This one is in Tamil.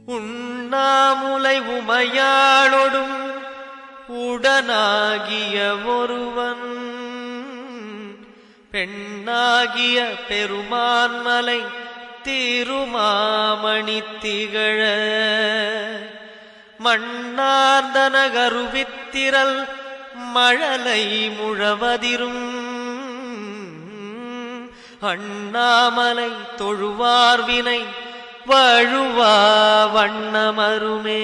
உண்ணாமுலை உமையாளொடும் உடனாகிய ஒருவன் பெண்ணாகிய பெருமான்மலை திருமாமணி திகழ மண்ணார்ந்தனகருவித்திரல் மழலை முழவதிரும் அண்ணாமலை தொழுவார்வினை வழுவா வண்ணமருமே.